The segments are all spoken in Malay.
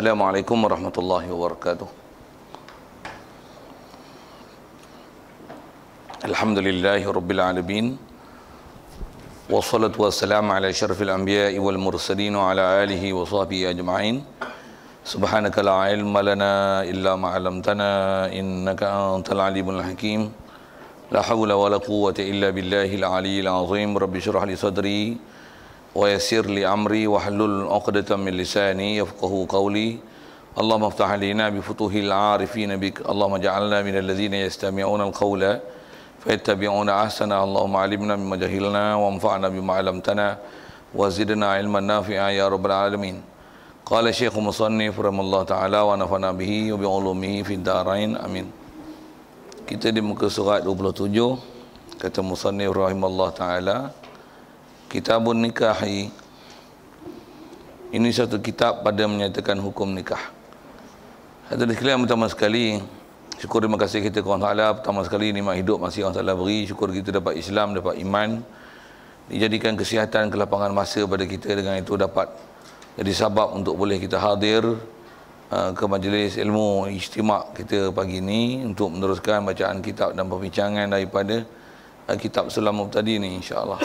Assalamualaikum warahmatullahi wabarakatuh. Alhamdulillahi rabbil alamin. Wassalatu wassalamu ala asyrafil anbiya'i wal mursalin wa ala alihi wa sahbihi ajma'in. Subhanaka la ilma lana illa ma 'allamtana innaka antal alimul hakim. La hawla wa la quwwata illa billahil aliyyil azim. Rabbi shrah li sadri wa yassir li amri wa hlul 'uqdatam min lisani yafqahu qawli. Allahumma iftah alaina bi futuhil 'arifin bik. Allahumma ja'alna minal ladzina yastami'una al-qawla fayattabi'una ahsana. Allahumma 'allimna mimma jahilna wanfa'na bima 'allamtana wa zidna 'ilman nafi'a ya rabbal alamin. Qala Syekh Musannif rahimallahu taala wa nafa'na bihi wa bi 'ulumihi fid dharain amin. Kita di muka surat 27 kata Musannif rahimallahu taala, Kitabun Nikahi. Ini satu kitab pada menyatakan hukum nikah. Hadirin sekalian, pertama sekali syukur terima kasih kita kepada Allah. Pertama sekali nikmat hidup masih Allah Taala beri. Syukur kita dapat Islam, dapat iman, dijadikan kesihatan, kelapangan masa pada kita. Dengan itu dapat jadi sebab untuk boleh kita hadir ke majlis ilmu ijtima' kita pagi ini untuk meneruskan bacaan kitab dan perbincangan daripada kitab Sulam Mubtadi ni, insya-Allah.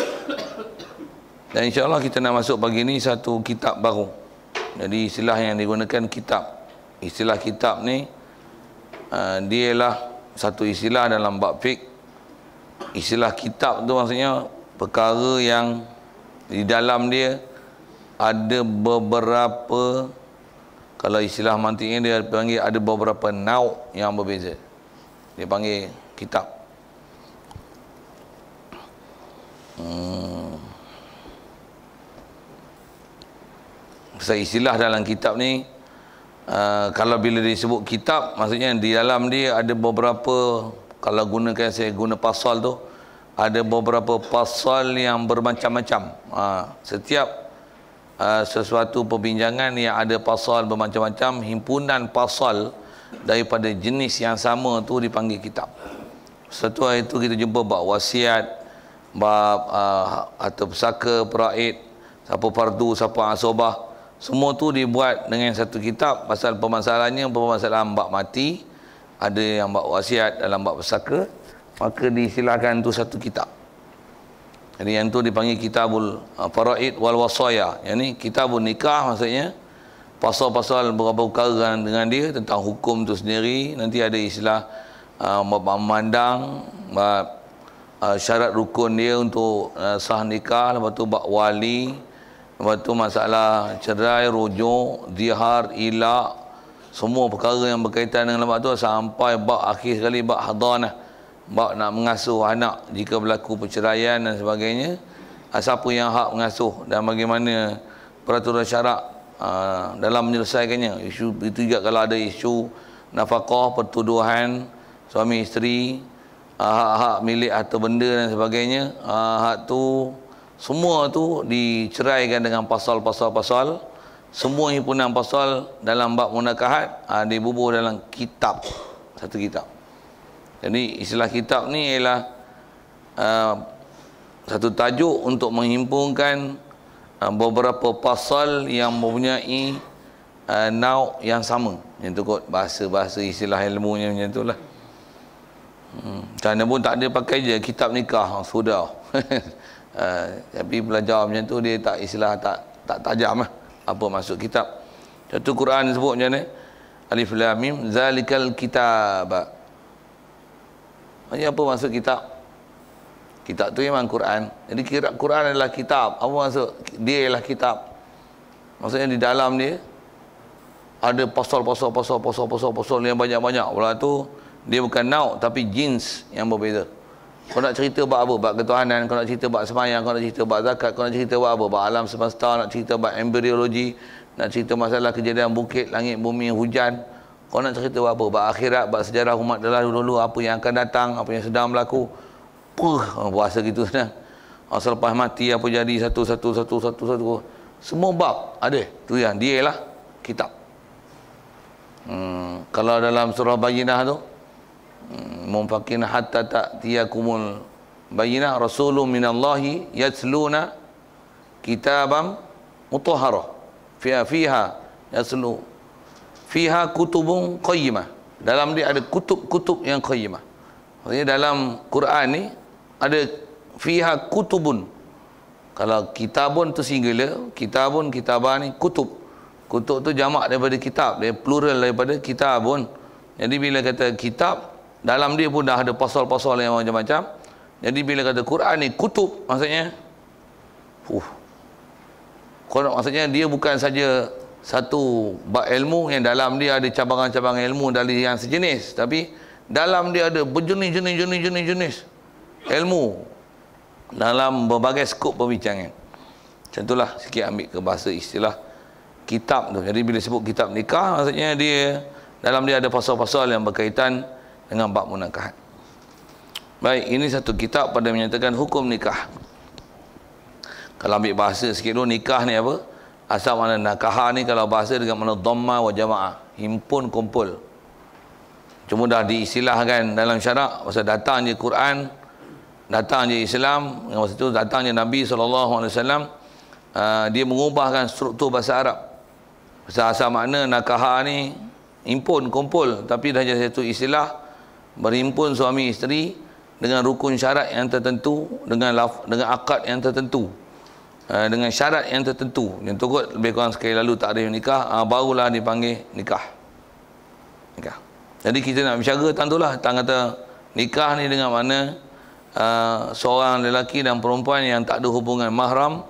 Dan insya-Allah kita nak masuk pagi ni satu kitab baru. Jadi istilah yang digunakan kitab. Istilah kitab ni dia ialah satu istilah dalam bab fiqh. Istilah kitab tu maksudnya perkara yang di dalam dia ada beberapa, kalau istilah mantiknya dia panggil ada beberapa nau' yang berbeza. Dia panggil kitab. Istilah dalam kitab ni kalau bila disebut kitab, maksudnya di dalam dia ada beberapa, kalau gunakan saya guna pasal tu, ada beberapa pasal yang bermacam-macam. Setiap sesuatu perbincangan yang ada pasal bermacam-macam, himpunan pasal daripada jenis yang sama tu dipanggil kitab. Setelah itu kita jumpa bab wasiat, bab atau pesaka, peraid, siapa fardu, siapa asobah. Semua tu dibuat dengan satu kitab. Pasal permasalahannya permasalahan bab mati, ada yang bab wasiat dalam bab pesaka, maka diistilahkan tu satu kitab. Jadi yang tu dipanggil kitabul faraid wal wasaya. Yang ni kitabun nikah, maksudnya pasal-pasal beberapa perkara dengan dia tentang hukum tu sendiri. Nanti ada istilah bab memandang, bab syarat rukun dia untuk sah nikah, lepas tu bab wali, lepas tu masalah cerai, rujuk, zihar, ilak, semua perkara yang berkaitan dengan bab tu, sampai bab akhir sekali bab hadanah, bab nak mengasuh anak jika berlaku perceraian dan sebagainya. Siapa yang hak mengasuh dan bagaimana peraturan syarak dalam menyelesaikannya. Isu itu juga kalau ada isu nafkah, pertuduhan suami isteri, hak-hak milik atau benda dan sebagainya, hak tu semua tu diceraikan dengan pasal-pasal-pasal. Semua himpunan pasal dalam bab munakahat dibubuh dalam kitab, satu kitab. Jadi istilah kitab ni ialah satu tajuk untuk menghimpunkan beberapa pasal yang mempunyai nau' yang sama. Yang tu kot bahasa-bahasa istilah ilmunya macam tu lah. Kerana pun tak ada pakai je kitab nikah sudah. Tapi belajar macam tu dia tak istilah tak tajam lah apa masuk kitab. Contoh Quran sebut macam ni, Alif Lam Mim zalikal kitab. Maksudnya apa maksud kitab? Kitab tu memang Quran. Jadi Quran adalah kitab. Apa maksud? Dia ialah kitab. Maksudnya di dalam dia ada pasal yang banyak-banyak. Walau tu dia bukan nau' tapi jins yang berbeza. Kau nak cerita bab apa? Bab ketuhanan, kau nak cerita bab sembahyang, kau nak cerita bab zakat, kau nak cerita bab apa? Bab alam semesta, nak cerita bab embryologi, nak cerita masalah kejadian bukit, langit, bumi, hujan. Kau nak cerita bab apa? Bab akhirat, bab sejarah umat dahulu, apa yang akan datang, apa yang sedang berlaku. Bahasa gitu senang. Selepas mati apa jadi, satu. Semua bab ada. Tu yang dia ialah kitab. Kalau dalam surah Bayyinah tu, munfakin hatta ta'tiyakumul bayyinah rasulun minallahi yatsluna kitabam mutahharah fiha yaslu fiha kutubun qayyimah. Dalam dia ada kutub-kutub yang qayyimah. Maksudnya dalam Quran ni ada fiha kutubun. Kalau kitabun tu singular, kitabun, kitabah ni kutub. Kutub tu jamak daripada kitab, dia plural daripada kitabun. Jadi bila kata kitab, dalam dia pun dah ada pasal-pasal yang macam-macam. Jadi bila kata Quran ni kutub, maksudnya maksudnya dia bukan saja satu bab ilmu yang dalam dia ada cabangan-cabangan ilmu dari yang sejenis, tapi dalam dia ada berjenis-jenis ilmu dalam berbagai skop perbincangan. Macam itulah sikit ambil ke bahasa istilah kitab tu. Jadi bila sebut kitab nikah, maksudnya dia dalam dia ada pasal-pasal yang berkaitan dengan bab munakahat. Baik, ini satu kitab pada menyatakan hukum nikah. Kalau ambil bahasa sikit dulu, nikah ni apa? Asal mana nakah ni kalau bahasa dengan mana dhamma wa jamaah, himpun kumpul. Cuma dah diistilahkan dalam syarak pasal datang je Quran, datang je Islam, masa tu datang je Nabi SAW, dia mengubahkan struktur bahasa Arab. Pasal asal makna nakah ni himpun kumpul, tapi dah jadi satu istilah berhimpun suami isteri dengan rukun syarat yang tertentu, dengan akad yang tertentu, dengan syarat yang tertentu. Yang tu kot lebih kurang sekali lalu takrif nikah, barulah dipanggil nikah. Jadi kita nak bicara tentulah tentang kata nikah ni dengan mana seorang lelaki dan perempuan yang tak ada hubungan mahram,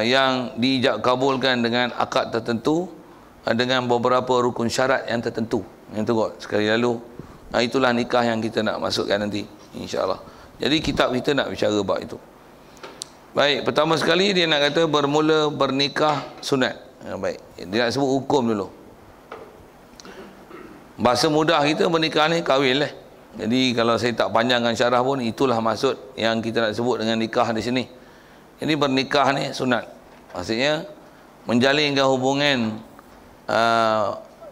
yang diijab kabulkan dengan akad tertentu, dengan beberapa rukun syarat yang tertentu. Yang tu kot sekali lalu, itulah nikah yang kita nak masukkan nanti, insya-Allah. Jadi kitab kita nak bicara bab itu. Baik, pertama sekali dia nak kata bermula bernikah sunat. Baik, dia nak sebut hukum dulu. Bahasa mudah kita bernikah ni kahwin lah. Jadi kalau saya tak panjangkan syarah pun, itulah maksud yang kita nak sebut dengan nikah di sini. Jadi bernikah ni sunat. Maksudnya menjalinkan hubungan,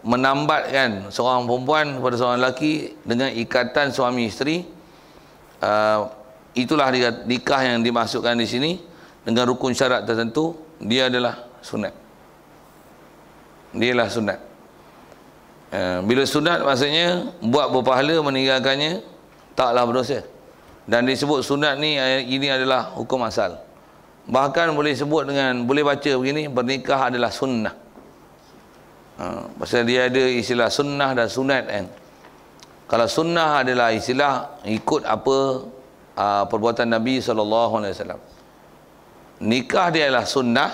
menambatkan seorang perempuan kepada seorang lelaki dengan ikatan suami isteri. Itulah nikah yang dimasukkan di sini dengan rukun syarat tertentu. Dia adalah sunat. Dialah sunat. Bila sunat maksudnya buat berpahala, meninggalkannya taklah berdosa. Dan disebut sunat ni, ini adalah hukum asal. Bahkan boleh sebut dengan, boleh baca begini, bernikah adalah sunnah. Pasal dia ada istilah sunnah dan sunat kan. Kalau sunnah adalah istilah ikut apa perbuatan Nabi SAW. Nikah dia adalah sunnah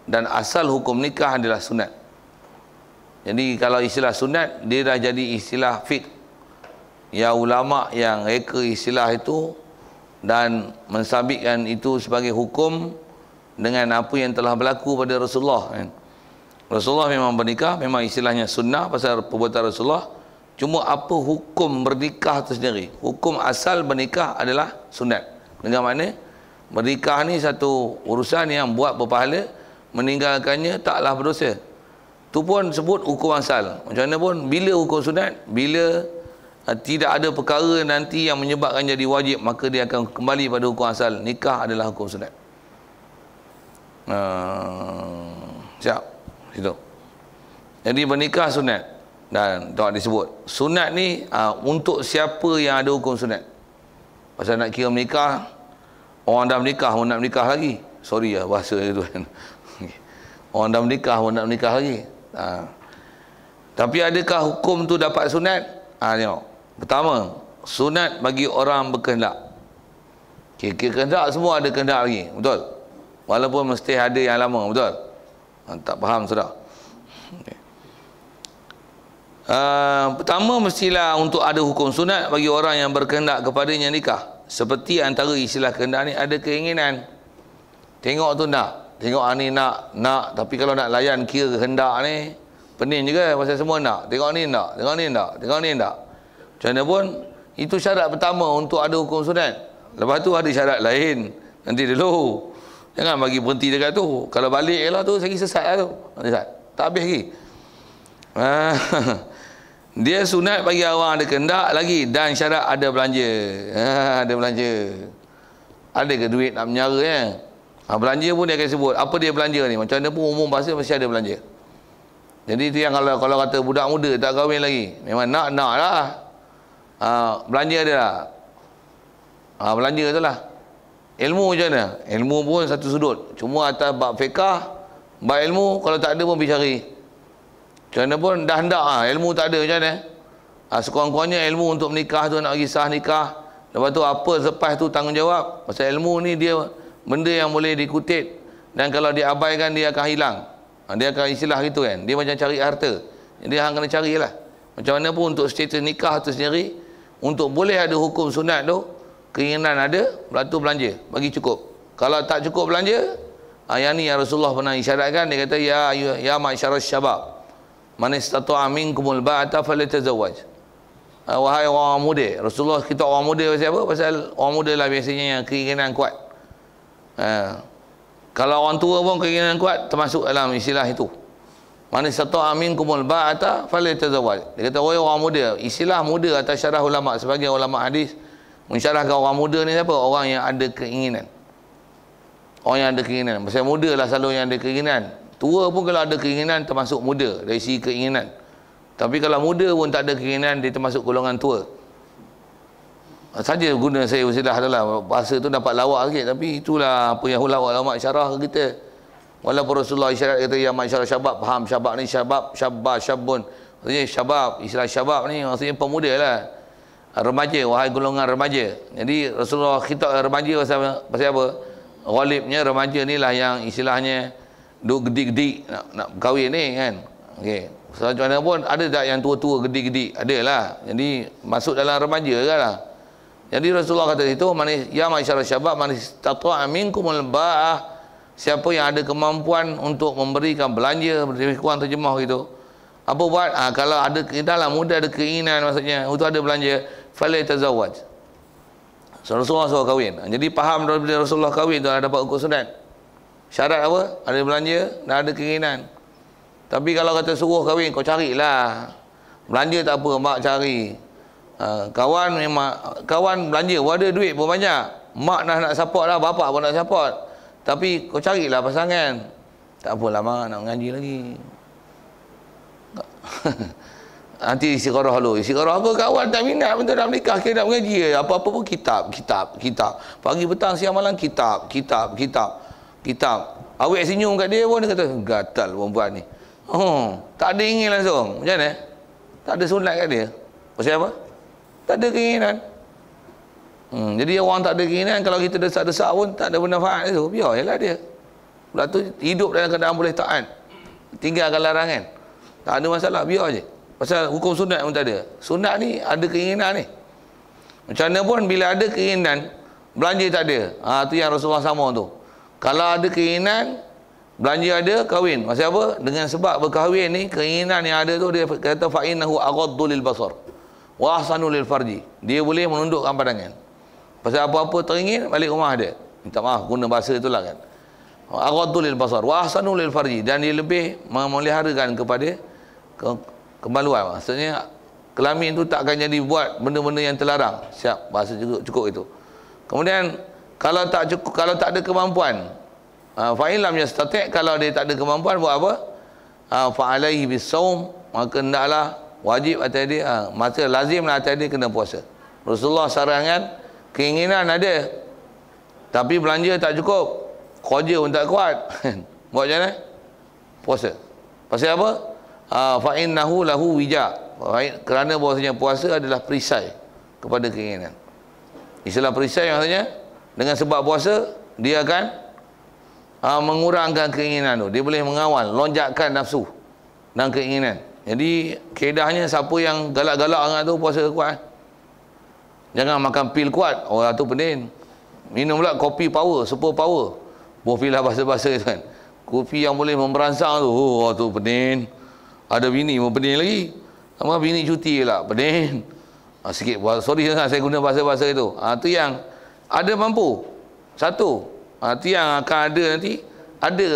dan asal hukum nikah adalah sunat. Jadi kalau istilah sunat, dia dah jadi istilah fiqh. Ya ulama yang reka istilah itu dan mensabitkan itu sebagai hukum dengan apa yang telah berlaku pada Rasulullah kan. Rasulullah memang bernikah, memang istilahnya sunnah pasal perbuatan Rasulullah. Cuma apa hukum bernikah itu sendiri, hukum asal bernikah adalah sunat. Dengan mana bernikah ni satu urusan yang buat berpahala, meninggalkannya taklah berdosa. Tu pun sebut hukum asal. Macam mana pun, bila hukum sunat, bila tidak ada perkara nanti yang menyebabkan jadi wajib, maka dia akan kembali pada hukum asal. Nikah adalah hukum sunat. Siap? Situ. Jadi bernikah sunat. Dan tak disebut sunat ni untuk siapa yang ada hukum sunat. Pasal nak kira menikah, orang dah menikah pun nak menikah lagi. Sorry lah bahasa itu kan. Orang dah menikah pun nak menikah lagi. Tapi adakah hukum tu dapat sunat? Tengok. Pertama, sunat bagi orang berkehendak. Kehendak semua ada kehendak lagi, betul? Walaupun mesti ada yang lama, betul? Tak faham sudah. Okay. Pertama mestilah untuk ada hukum sunat bagi orang yang berkehendak kepadanya nikah. Seperti antara istilah kehendak ni ada keinginan. Tengok tu nak. Tengok ni nak, tapi kalau nak layan kira kehendak ni pening juga pasal semua nak. Tengok ni nak, tengok ni nak, tengok ni nak. Macam mana pun itu syarat pertama untuk ada hukum sunat. Lepas tu ada syarat lain. Nanti dulu. Jangan bagi berhenti dekat tu. Kalau balik lah tu saya sesat lah tu. Tak habis lagi. Dia sunat bagi orang ada kehendak lagi dan syarat ada belanja. Ada belanja. Ada ke duit nak menyara ya? Belanja pun dia akan sebut apa dia belanja ni. Macam mana pun umum bahasa mesti ada belanja. Jadi tu yang kalau kata budak muda tak kahwin lagi, memang nak lah. Belanja dia lah. Belanja tu lah. Ilmu macam mana? Ilmu pun satu sudut. Cuma atas bab fiqah, bab ilmu kalau tak ada pun pergi cari. Macam mana pun dah hendak ilmu tak ada macam mana? Sekurang-kurangnya ilmu untuk menikah tu, nak bagi sah nikah. Lepas tu apa selepas tu tanggungjawab. Pasal ilmu ni dia benda yang boleh dikutip, dan kalau diabaikan dia akan hilang. Dia akan istilah gitu kan. Dia macam cari harta. Jadi hang kena carilah. Macam mana pun untuk status nikah tu sendiri, untuk boleh ada hukum sunat tu, keinginan ada, lepas tu belanja, bagi cukup. Kalau tak cukup belanja, yang ni yang Rasulullah pernah isyaratkan, dia kata ya ma'syaras syabab, man istata'a minkumul ba'ata falyatazawwaj. Wahai orang muda. Rasulullah kita orang muda pasal apa? Pasal orang muda lah biasanya yang keinginan kuat. Kalau orang tua pun keinginan kuat, termasuk dalam istilah itu. Man istata'a minkumul ba'ata falyatazawwaj. Dia kata orang muda. Istilah muda atas syarah ulama, sebagai ulama hadis mensyarahkan orang muda ni siapa? Orang yang ada keinginan. Orang yang ada keinginan. Pasal muda lah selalu yang ada keinginan. Tua pun kalau ada keinginan termasuk muda dari segi keinginan. Tapi kalau muda pun tak ada keinginan, dia termasuk golongan tua. Saja guna saya usilah adalah bahasa tu dapat lawak sikit, tapi itulah apa yang ulama syarah kita. Walaupun Rasulullah isyarat kata ya masyarakat syabab, faham syabab ni syabun. Maksudnya syabab, istilah syabab ni maksudnya pemuda lah. Remaja, wahai golongan remaja. Jadi Rasulullah khitab remaja pasal apa? Ghalibnya remaja ni lah yang istilahnya duk gedik-gedik nak berkahwin ni kan. Okey. So, macam mana pun ada tak yang tua-tua gedik-gedik? Ada lah. Jadi masuk dalam remaja kan lah. Jadi Rasulullah kata itu, ya masyarakat syabab man istata'a minkumul ba'ah, siapa yang ada kemampuan untuk memberikan belanja, lebih kurang terjemah gitu. Apa buat? Kalau ada dalam muda ada keinginan, maksudnya untuk ada belanja, falyatazawwaj. So, Rasulullah suruh kahwin. Jadi faham daripada Rasulullah kahwin tu ada dapat hukum sunat. Syarat apa? Ada belanja dan ada keinginan. Tapi kalau kata suruh kahwin, kau carilah. Belanja tak apa, mak cari. Kawan memang kawan belanja, ada duit pun banyak. Mak nak support lah, bapak pun nak support. Tapi kau carilah pasangan. Tak apalah mak, nak mengaji lagi. Nanti istiqarah dulu. Istiqarah apa? Kawan tak minat pun tak nak menikah, kita nak mengaji. Apa-apa pun kitab. Pagi petang siang malam kitab. Awek senyum kat dia pun, dia kata gatal perempuan ni. Tak ada ingin langsung. Macam mana? Tak ada sunat kat dia. Pasal apa? Tak ada keinginan. Jadi orang tak ada keinginan, kalau kita desak-desak pun tak ada manfaat itu. Biarlah dia. Lepas tu hidup dalam keadaan boleh taat, tinggalkan larangan. Tak ada masalah, biar je. Pasal hukum sunat pun tak ada. Sunat ni ada keinginan ni. Macam mana pun bila ada keinginan, belanja tak ada. Tu yang Rasulullah sama tu. Kalau ada keinginan, belanja ada, kahwin. Maksud apa? Dengan sebab berkahwin ni, keinginan yang ada tu, dia kata fa'innahu aghaddu lil basar wa ahsanu lil farji. Dia boleh menundukkan pandangan. Pasal apa-apa teringin, balik rumah dia. Minta maaf guna bahasa itulah kan. Aghaddu lil basar wa ahsanu lil farji, dan dia lebih memeliharakan kepada kemaluan. Maksudnya kelamin tu tak akan jadi buat benda-benda yang terlarang. Siap, bahasa cukup itu. Kemudian kalau tak ada kemampuan, fa'in lam yastati', kalau dia tak ada kemampuan, buat apa? Fa'alaihi bis-saum, maka hendaklah wajib atas dia, maka lazimlah atas dia kena puasa. Rasulullah sarankan, keinginan ada tapi belanja tak cukup, kerja pun tak kuat. Buat macam mana? Puasa. Pasal apa? Fa'innahu lahu wija', kerana bahasanya puasa adalah perisai kepada keinginan. Istilah perisai maksudnya dengan sebab puasa dia akan mengurangkan keinginan tu. Dia boleh mengawal, lonjakkan nafsu dan keinginan. Jadi kaedahnya siapa yang galak-galak sangat tu puasa kuat. Jangan makan pil kuat, orang tu pening. Minum pula kopi power, super power. Bofilah bahasa-bahasa tu kan. Kopi yang boleh memberansang tu, tu pening. Ada bini pun pening lagi. Sama bini cuti lah, pening. Sikit, sorry sangat saya guna bahasa-bahasa itu. Tu yang ada mampu. Satu. Itu yang akan ada nanti. Ada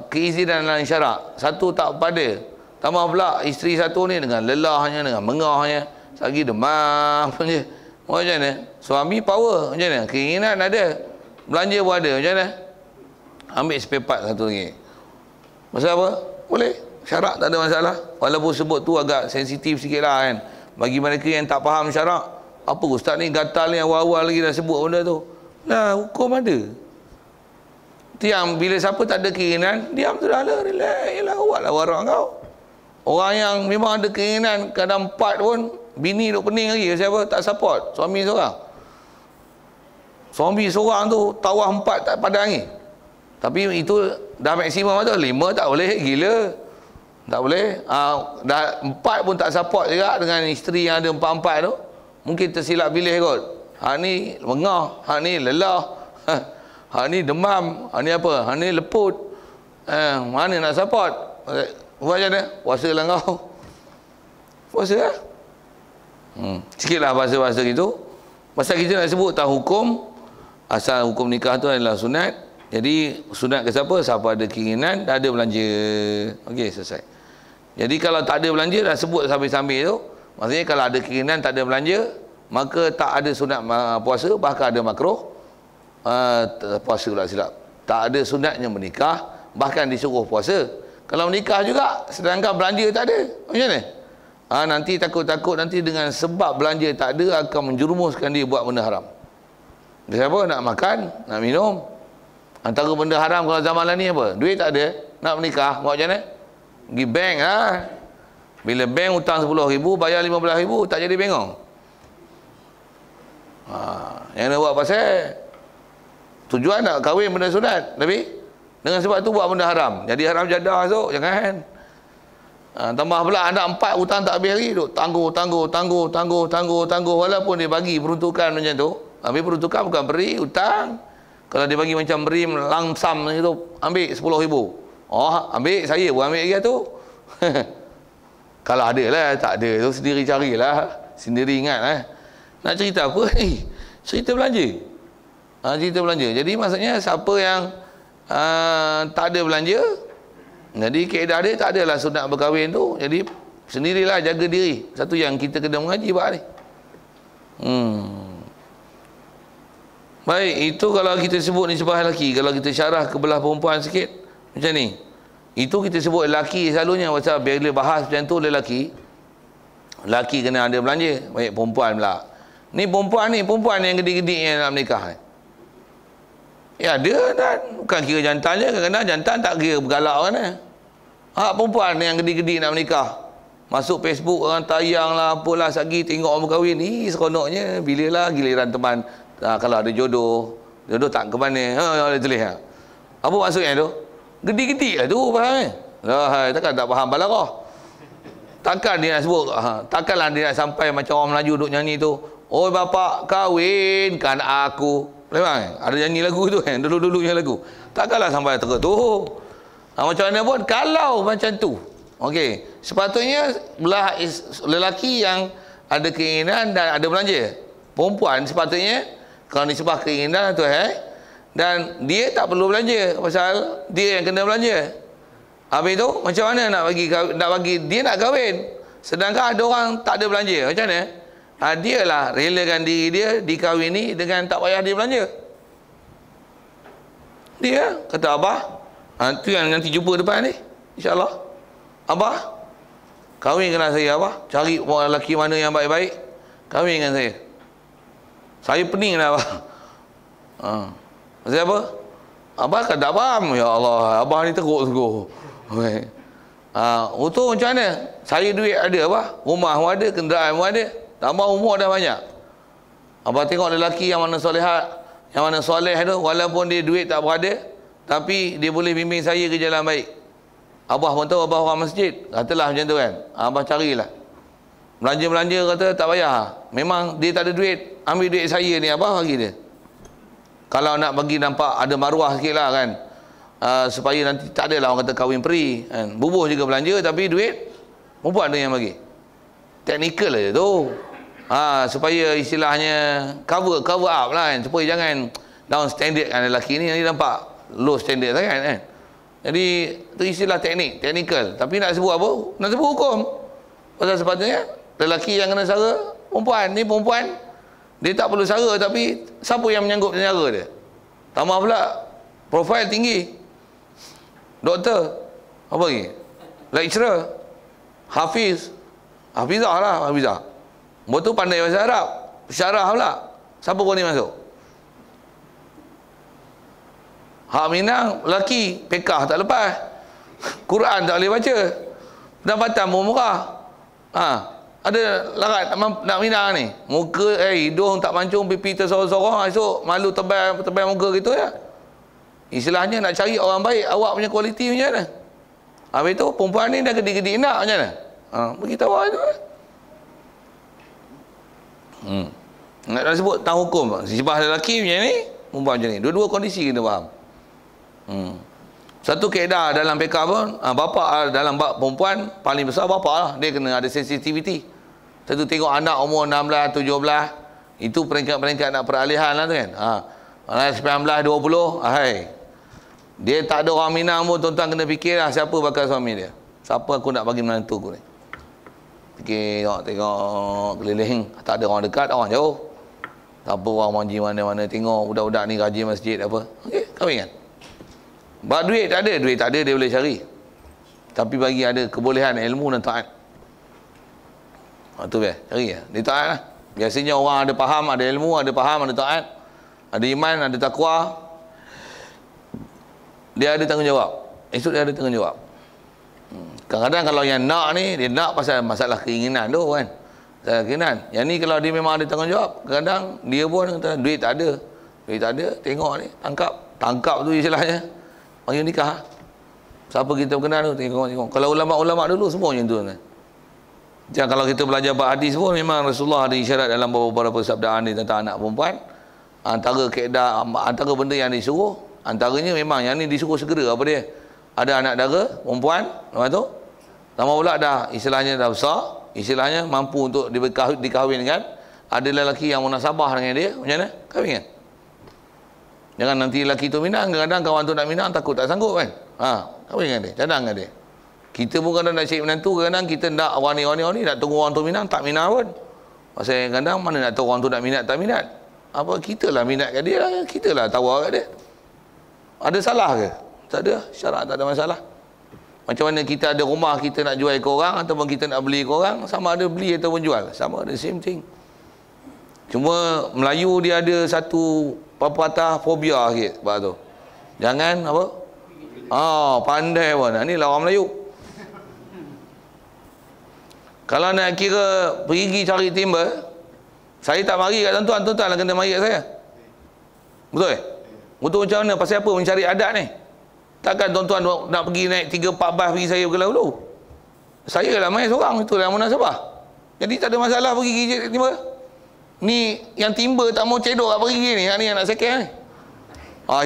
keizinan dalam syarak. Satu tak pada. Tambah pula isteri satu ni dengan lelahnya, dengan mengahnya, lagi demam je. Macam mana? Suami power macam mana? Keinginan ada, belanja pun ada. Macam mana? Ambil spare part satu lagi. Pasal apa? Boleh. Syarak tak ada masalah. Walaupun sebut tu agak sensitif sikit lah kan. Bagi mereka yang tak faham syarak, apa ustaz ni gatal ni awal-awal lagi dah sebut benda tu. Lah, hukum ada. Tiang bila siapa tak ada keinginan, diam tu dah lah, relax lah, buatlah warak kau. Orang yang memang ada keinginan, kadang 4 pun bini duk pening lagi, siapa tak support, suami seorang. Suami seorang tu tawah 4 tak padang ni. Tapi itu dah maksimum tu, 5 tak boleh, gila. Tak boleh. Dah 4 pun tak support juga dengan isteri yang ada 4-4 tu. Mungkin tersilap pilih kot. Hak ni mengah, hak ni lelah, hak ni demam, hak ni apa, hak ni leput. Mana nak support? Buat macam mana? Puasa lah kau. Puasa lah. Sikit lah bahasa-bahasa gitu. Pasal kita nak sebut tahu hukum. Asal hukum nikah tu adalah sunat. Jadi sunat ke siapa? Siapa ada keinginan, tak ada belanja. Okey, selesai. Jadi kalau tak ada belanja, dah sebut sambil-sambil tu. Maksudnya kalau ada keinginan, tak ada belanja, maka tak ada sunat puasa, bahkan ada makruh. Puasa pula silap. Tak ada sunatnya menikah, bahkan disuruh puasa. Kalau menikah juga, sedangkan belanja tak ada. Macam mana? Nanti takut-takut nanti dengan sebab belanja tak ada, akan menjerumuskan dia buat benda haram. Dia siapa? Nak makan, nak minum. Antara benda haram kalau zaman lah ni apa? Duit tak ada, nak menikah, buat macam mana? Pergi bank lah. Bila bank hutang 10,000, bayar 15,000, tak jadi bengong. Yang nak buat pasal tujuan nak kahwin benda sunat, tapi dengan sebab tu buat benda haram. Jadi haram jadah esok, jangan. Tambah pula anak 4 hutang tak habis lagi, duk tangguh. Walaupun dia bagi peruntukan macam tu, habis peruntukan bukan beri, hutang. Kalau dia bagi macam beri langsam itu, ambil 10,000. Ambil, saya pun ambil lagi tu. Kalau ada lah, tak ada tu sendiri carilah, sendiri ingat lah. Nak cerita apa ni? Cerita belanja. Cerita belanja. Jadi maksudnya siapa yang tak ada belanja, jadi kaedah dia tak adalah sunat berkahwin tu. Jadi sendirilah jaga diri. Satu yang kita kena mengaji bab ni. Baik, itu kalau kita sebut ni sebelah lelaki. Kalau kita syarah ke belah perempuan sikit, macam ni. Itu kita sebut lelaki selalunya. Pasal bila bahas macam tu lelaki kena ada belanja. Baik, perempuan pula. Ni perempuan yang gede-gede yang nak menikah. Ya ada dan bukan kira jantan je. Kadang-kadang jantan tak kira bergalak kan. Perempuan yang gede-gede nak menikah. Masuk Facebook orang tayang lah, apalah sagi tengok orang berkahwin. Ni seronoknya bilalah giliran teman. Kalau ada jodoh tak ke mana. Ada tulis lah. Apa maksudnya tu? Gede-gede lah tu, faham kan? Takkan tak faham balarah. Takkan dia nak sebut, takkanlah dia nak sampai macam orang Melayu duk nyanyi tu. Oi bapak kahwinkan aku. Memang ada nyanyi lagu tu kan, dulu-dulunya lagu. Takkanlah sampai terus tu. Macam mana pun kalau macam tu. Okey, sepatutnya belah lelaki yang ada keinginan dan ada belanja. Perempuan sepatutnya kalau disebab keinginan tu dan dia tak perlu belanja pasal dia yang kena belanja. Habis tu macam mana nak bagi dia nak kahwin sedangkan ada orang tak ada belanja. Macam mana? Dia lah relakan diri dia dikahwini dengan tak payah dia belanja. Dia kata abah, tu yang nanti jumpa depan ni, insya-Allah. Abah, kahwinkan saya abah. Cari orang lelaki mana yang baik-baik, kahwinkan saya. Saya pening dah abah. Maksud apa? Abah kan tak faham. Ya Allah, abah ni teruk sungguh. Itu macam mana? Saya duit ada abah, rumah pun ada, kenderaan pun ada, tambah umur dah banyak. Abah tengok lelaki yang mana solehat, yang mana soleh tu, walaupun dia duit tak berada, tapi dia boleh bimbing saya ke jalan baik. Abah pun tahu abah orang masjid, katalah macam tu kan. Abah carilah. Belanja-belanja kata tak payah. Memang dia tak ada duit, ambil duit saya ni abah bagi dia. Kalau nak bagi nampak ada maruah sikit lah kan, supaya nanti tak adalah orang kata kahwin peri kan. Bubuh juga belanja tapi duit perempuan tu yang bagi. Teknikal je tu. Supaya istilahnya cover up lah kan, supaya jangan down standard kan lelaki ni, nanti nampak low standard sangat kan. Jadi tu istilah teknikal. Tapi nak sebut apa? Nak sebut hukum. Pasal sepatutnya lelaki yang kena sara perempuan. Ni perempuan dia tak perlu sara, tapi siapa yang menyanggup menyara dia? Tambah pula profil tinggi, doktor, apa lagi? lecturer, hafiz, hafizah lah, hafizah. Betul pandai bahasa Arab, syarah pula. Siapa berani masuk? Hak Minang, lelaki, pekah tak lepas. Quran tak boleh baca. Pendapatan pun murah. Ada larat nak Minang ni. Muka, hidung tak mancung, pipi tersorong-sorong, esok malu tebal muka gitu ya. Istilahnya nak cari orang baik, awak punya kualiti macam mana? Habis tu, perempuan ni dah gede-gede nak macam mana? Beritahu awak tu. Nak sebut tentang hukum. Sifat lelaki macam ni, perempuan macam ni. Dua-dua kondisi kita faham. Satu kaedah dalam pekah pun, bapa dalam bab perempuan paling besar bapa lah. Dia kena ada sensitivity. Satu tengok anak umur 16, 17, itu peringkat-peringkat nak peralihan lah tu kan. 19, 20, dia tak ada orang Minang pun, tuan-tuan kena fikir lah siapa bakal suami dia. Siapa aku nak bagi menantu aku ni. Fikir, tengok keliling, tak ada orang dekat, orang jauh. Tak apa orang manji mana-mana, tengok budak-budak ni rajin masjid apa. Okey, kahwin kan. Bab duit tak ada dia boleh cari. Tapi bagi ada kebolehan ilmu dan taat. Tu cari lah. Dia taat lah. Biasanya orang ada faham, ada ilmu, ada faham, ada taat, ada iman, ada takwa. Dia ada tanggungjawab. Esok dia ada tanggungjawab. Kadang-kadang kalau yang nak ni, dia nak pasal masalah keinginan tu kan. Masalah keinginan. Yang ni kalau dia memang ada tanggungjawab, kadang-kadang dia pun kata, duit tak ada, tengok ni, tangkap tu istilahnya. Panggil nikah. Siapa kita kenal tu, tengok. Kalau ulama-ulama dulu semua macam tu kan. Macam kalau kita belajar bab hadis pun, memang Rasulullah ada isyarat dalam beberapa sabdaan dia tentang anak perempuan. Antara kaedah, antara benda yang disuruh, antaranya memang yang ni disuruh segera apa dia? Ada anak dara, perempuan, lepas tu tambah pula dah istilahnya dah besar, istilahnya mampu untuk dikahwinkan, ada lelaki yang munasabah dengan dia, macam mana? Kahwin kan? Jangan nanti lelaki tu Minang, kadang-kadang kawan tu nak Minang takut tak sanggup kan? Kahwin dengan dia, cadang dengan dia. Kita pun kadang nak cari menantu, kadang kita nak orang ni nak tunggu orang tu Minang, tak Minang pun. Pasal kadang mana nak tahu orang tu nak minat tak minat? Apa kita lah minat kat dia lah, kita lah tawar kat dia. Ada salah ke? Tak ada, syarat tak ada masalah. Macam mana kita ada rumah kita nak jual ke orang ataupun kita nak beli ke orang, sama ada beli ataupun jual, sama ada same thing. Cuma Melayu dia ada satu pepatah fobia sikit sebab tu. Jangan apa? Pandai pun. Ni lah orang Melayu. Kalau nak kira pergi cari timba, saya tak mari kat tuan-tuan lah kena mari kat saya. Betul? Betul macam mana? Pasal apa mencari adat ni? Takkan tuan-tuan nak pergi naik 3-4 bas pergi saya ke lalu. Saya lah main seorang, itulah munasabah. Jadi tak ada masalah pergi timba. Ni yang timba tak mau cedok kat pergi ni, yang ni yang nak second ni.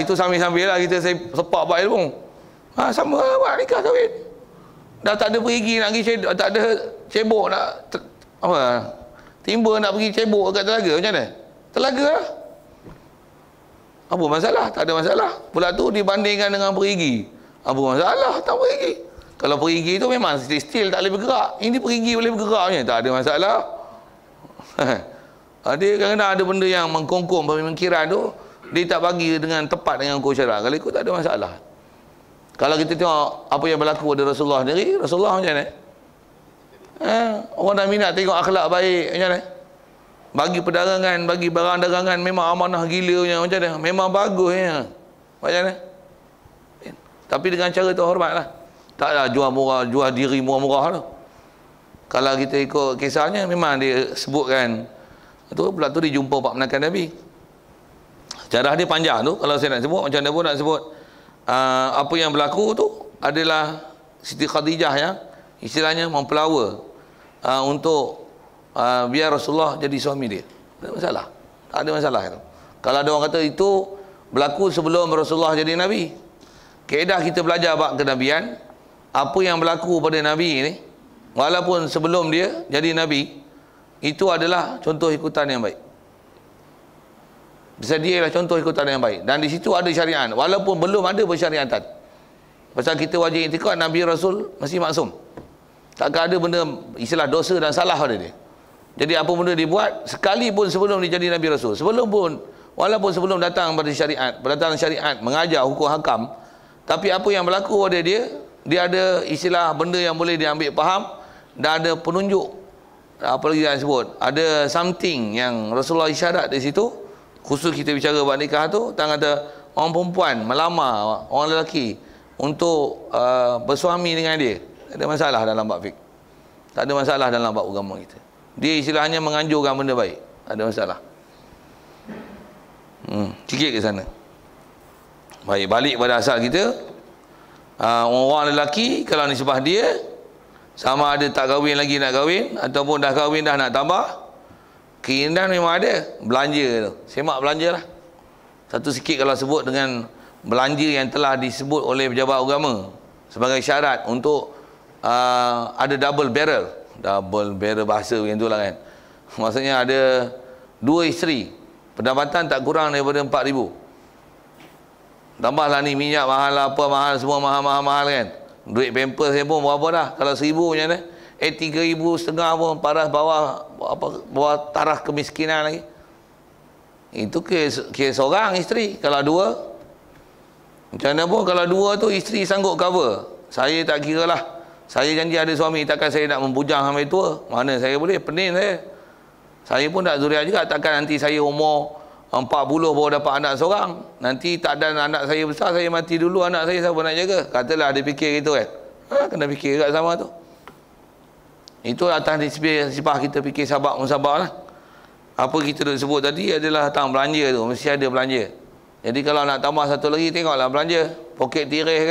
Itu sambil-sambil lah kita sepak bak ilmu. Sama lah buat nikah kahwin. Dah tak ada pergi nak pergi cedok, tak ada cebok nak timba nak pergi cebok kat telaga macam mana? Telaga lah. Apa masalah? Tak ada masalah. Pula tu dibandingkan dengan perigi. Apa masalah? Tak perigi. Kalau perigi tu memang still tak boleh bergerak. Ini perigi boleh bergerak je. Tak ada masalah. Dia kadang-kadang ada benda yang mengkongkong pemikiran tu, dia tak bagi dengan tepat dengan hukum syarak. Kalau ikut tak ada masalah. Kalau kita tengok apa yang berlaku pada Rasulullah sendiri, Rasulullah macam mana? Orang dah minat tengok akhlak baik macam mana? Bagi perdagangan, bagi barang dagangan memang amanah gila macam mana? Memang bagus ya. Macam mana? Tapi dengan cara tu hormatlah. Taklah jual murah, jual diri murah-murah tu. Kalau kita ikut kisahnya memang dia sebutkan tu, pula tu dia jumpa pak menakan Nabi. Sejarah dia panjang tu, kalau saya nak sebut macam mana pun nak sebut. Apa yang berlaku tu adalah Siti Khadijah yang istilahnya mempelawa untuk biar Rasulullah jadi suami dia. Tak ada masalah. Tak ada masalah itu. Kalau ada orang kata itu berlaku sebelum Rasulullah jadi Nabi. Kaedah kita belajar bab kenabian, apa yang berlaku pada Nabi ini, walaupun sebelum dia jadi Nabi, itu adalah contoh ikutan yang baik. Bisa dia lah contoh ikutan yang baik. Dan di situ ada syariat, walaupun belum ada persyariatan. Pasal kita wajib iktikad Nabi Rasul mesti maksum. Takkan ada benda istilah dosa dan salah pada dia. Jadi apa benda dibuat sekalipun sebelum dia jadi Nabi Rasul, sebelum pun, walaupun sebelum datang pada syariat, datang syariat mengajar hukum hakam, tapi apa yang berlaku pada dia dia ada istilah benda yang boleh diambil faham dan ada penunjuk. Apa lagi yang sebut? Ada something yang Rasulullah isyarat di situ. Khusus kita bicara bab nikah tu, tang kata orang perempuan melamar orang lelaki untuk bersuami dengan dia. Tak ada masalah dalam bab fiqh. Tak ada masalah dalam bab agama kita. Dia istilahnya menganjurkan benda baik. Tak ada masalah. Sikit ke sana. Baik, balik pada asal kita. Orang lelaki kalau nisbah dia, sama ada tak kahwin lagi nak kahwin, ataupun dah kahwin dah nak tambah, keinginan memang ada. Belanja tu, semak belanja lah. Satu sikit kalau sebut dengan belanja yang telah disebut oleh pejabat agama sebagai syarat untuk ada double barrel bahasa macam tu lah kan. Maksudnya ada 2 isteri, pendapatan tak kurang daripada 4,000. Tambahlah ni minyak mahal lah, apa mahal, semua mahal kan. Duit pampers saya pun berapa dah. Kalau 1,000 macam mana? 3,500 pun paras bawah taraf kemiskinan lagi. Itu kira seorang isteri. Kalau 2, macam mana pun kalau 2 tu isteri sanggup cover. Saya tak kira lah. Saya janji ada suami, takkan saya nak membujang sampai tua. Mana saya boleh, pening saya. Saya pun tak zuriat juga. Takkan nanti saya umur 40 baru dapat anak seorang. Nanti tak ada anak saya besar, saya mati dulu, anak saya siapa nak jaga? Katalah dia fikir gitu kan. Kena fikir kat sama tu. Itu atas nisbah kita fikir sabar musabar lah. Apa kita dah sebut tadi adalah tentang belanja tu. Mesti ada belanja. Jadi kalau nak tambah satu lagi, tengoklah belanja. Poket tirih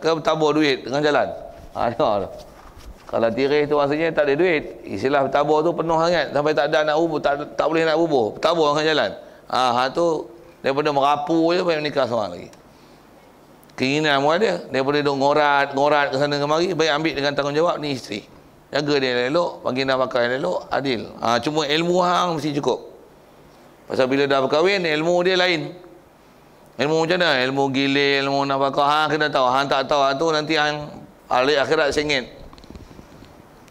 ke tabur duit tengah jalan. Tengok tu. Kalau tirih tu maksudnya tak ada duit. Istilah tabur tu penuh sangat. Sampai tak ada nak bubuh, tak boleh nak bubuh. Tabur tengah jalan. Tu daripada merapu je baik nikah seorang lagi. Keinginan pun ada. Daripada duk ngorat ke sana kemari, baik ambil dengan tanggungjawab ni isteri. Jaga dia elok, bagi nafkah yang elok, adil. Cuma ilmu hang mesti cukup. Pasal bila dah berkahwin, ilmu dia lain. Ilmu macam mana? Ilmu gilir, ilmu nafkah, hang kena tahu. Hang tak tahu tu nanti hang ahli akhirat sengit.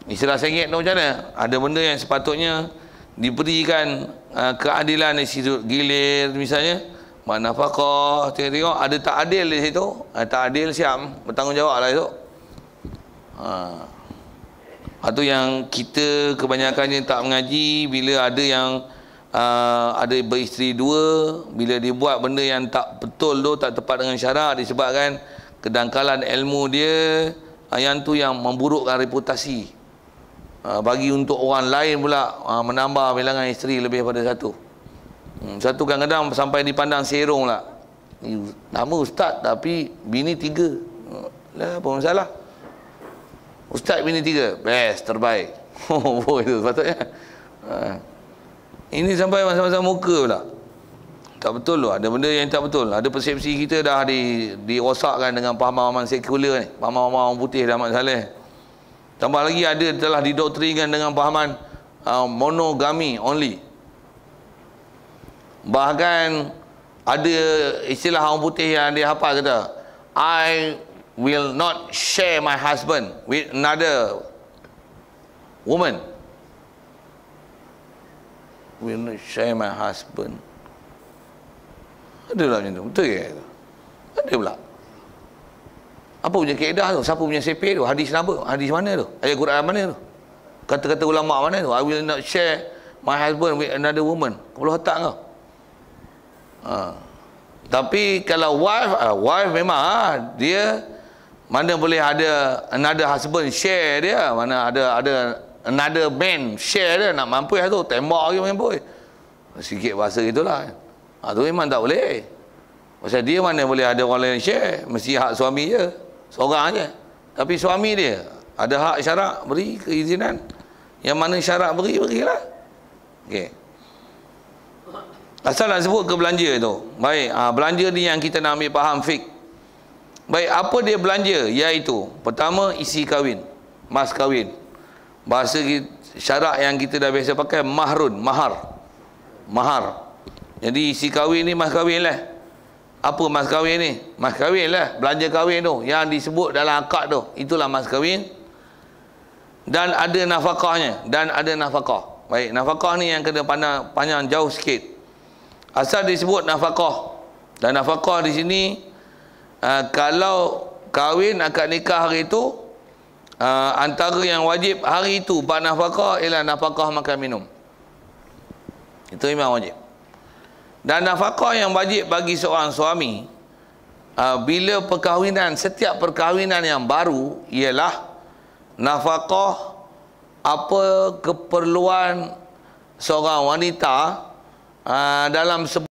Istilah sengit tu macam mana? Ada benda yang sepatutnya diberikan keadilan di situ, gilir misalnya, nafkah, tengok ada tak adil di situ. Tak adil siap bertanggungjawab lah itu. Itu yang kita kebanyakannya tak mengaji. Bila ada yang ada beristeri 2, bila dibuat benda yang tak betul tu, tak tepat dengan syarak, disebabkan kedangkalan ilmu dia, yang tu yang memburukkan reputasi. Bagi untuk orang lain pula menambah bilangan isteri lebih daripada 1. Satu kadang-kadang sampai dipandang serong lah. Nama ustaz tapi bini 3. Lah apa masalah? Ustaz bini 3, best, terbaik. Itu sepatutnya. Ini sampai masa-masa muka pula. Tak betul tu. Ada benda yang tak betul. Ada persepsi kita dah dirosakkan dengan pahaman sekular ni. Pahaman orang putih dah Ahmad Saleh. Tambah lagi ada telah didoktrinkan dengan pahaman monogami only. Bahkan ada istilah orang putih yang dia hafal kata, I will not share my husband with another woman. Will not share my husband. Ada lah macam tu. Betul ke? Ada pula. Apa punya kaedah tu? Siapa punya sepih tu? Hadis apa? Hadis mana tu? Ayat Quran mana tu? Kata-kata ulama mana tu? I will not share my husband with another woman. Kepala otak kau. Tapi kalau wife memang dia mana boleh ada another husband share dia, mana ada another man share dia, nak mampu tu tembak lagi mampu. Sikit bahasa gitulah. Tu memang tak boleh. Pasal dia mana boleh ada orang lain share, mesti hak suami je. Seorang je. Tapi suami dia ada hak syarak, beri keizinan. Yang mana syarak berilah. Okey. Asal nak sebut ke belanja tu. Baik, belanja ni yang kita nak ambil faham fiqh. Baik, apa dia belanja? Iaitu pertama isi kahwin, mas kahwin. Bahasa syarak yang kita dah biasa pakai mahrun, mahar. Jadi isi kahwin ni mas kahwin lah. Apa mas kahwin ni? Mas kahwin lah, belanja kahwin tu yang disebut dalam akad tu, itulah mas kahwin. Dan ada nafkahnya, Baik, nafkah ni yang kena panjang jauh sikit. Asal disebut nafkah. Dan nafkah di sini kalau kahwin, akad nikah hari itu, antara yang wajib hari itu bab nafkah ialah nafkah makan minum. Itu memang wajib. Dan nafkah yang wajib bagi seorang suami bila perkahwinan, setiap perkahwinan yang baru ialah nafkah apa keperluan seorang wanita dalam sebuah